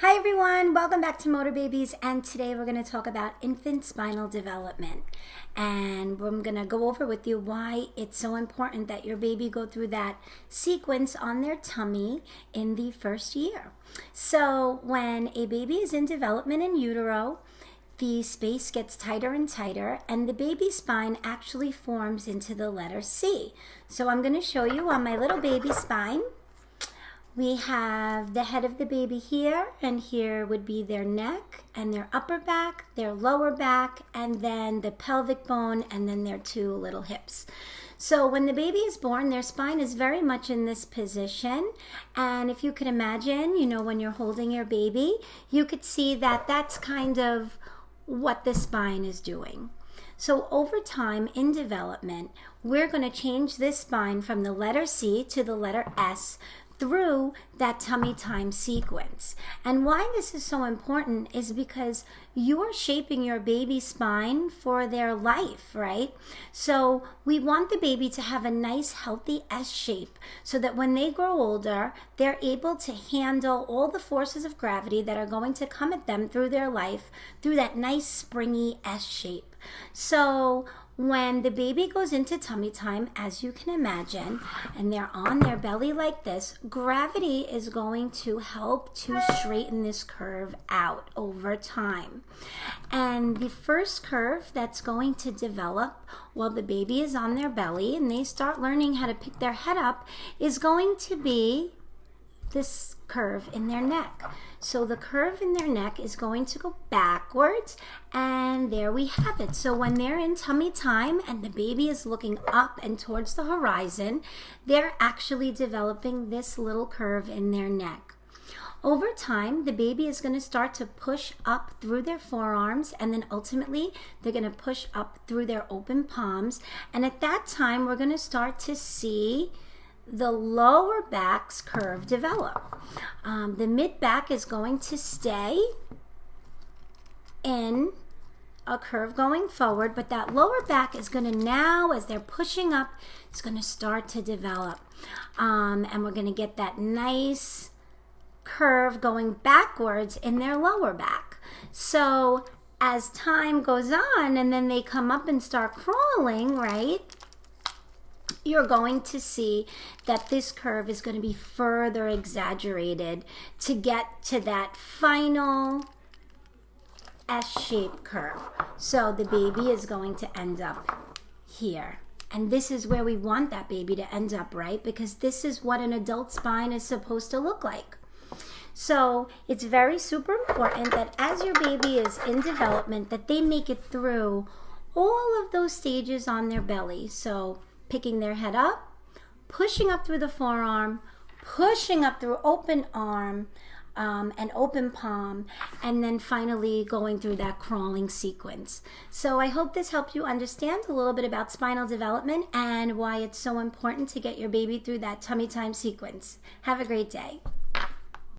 Hi everyone, welcome back to Motor Babies, and today we're going to talk about infant spinal development, and I'm going to go over with you why it's so important that your baby go through that sequence on their tummy in the first year. So when a baby is in development in utero, the space gets tighter and tighter, and the baby spine actually forms into the letter C. So I'm going to show you on my little baby spine. We have the head of the baby here, and here would be their neck and their upper back, their lower back, and then the pelvic bone, and then their two little hips. So when the baby is born, their spine is very much in this position. And if you could imagine, when you're holding your baby, you could see that that's kind of what the spine is doing. So over time in development, we're going to change this spine from the letter C to the letter S through that tummy time sequence. And why this is so important is because you're shaping your baby's spine for their life, right? So we want the baby to have a nice healthy S shape so that when they grow older, they're able to handle all the forces of gravity that are going to come at them through their life through that nice springy S shape. So when the baby goes into tummy time, as you can imagine, and they're on their belly like this, gravity is going to help to straighten this curve out over time. And the first curve that's going to develop while the baby is on their belly and they start learning how to pick their head up is going to be this curve in their neck. So the curve in their neck is going to go backwards, and there we have it. So when they're in tummy time and the baby is looking up and towards the horizon, they're actually developing this little curve in their neck. Over time, the baby is going to start to push up through their forearms, and then ultimately they're going to push up through their open palms. And at that time, we're going to start to see the lower back's curve develop. The mid back is going to stay in a curve going forward, but that lower back is going to now, as they're pushing up, it's going to start to develop. And we're going to get that nice curve going backwards in their lower back. So as time goes on and then they come up and start crawling, right? You're going to see that this curve is going to be further exaggerated to get to that final S-shaped curve. So the baby is going to end up here. And this is where we want that baby to end up, right? Because this is what an adult spine is supposed to look like. So it's very super important that as your baby is in development, that they make it through all of those stages on their belly. So picking their head up, pushing up through the forearm, pushing up through open arm and open palm, and then finally going through that crawling sequence. So I hope this helped you understand a little bit about spinal development and why it's so important to get your baby through that tummy time sequence. Have a great day.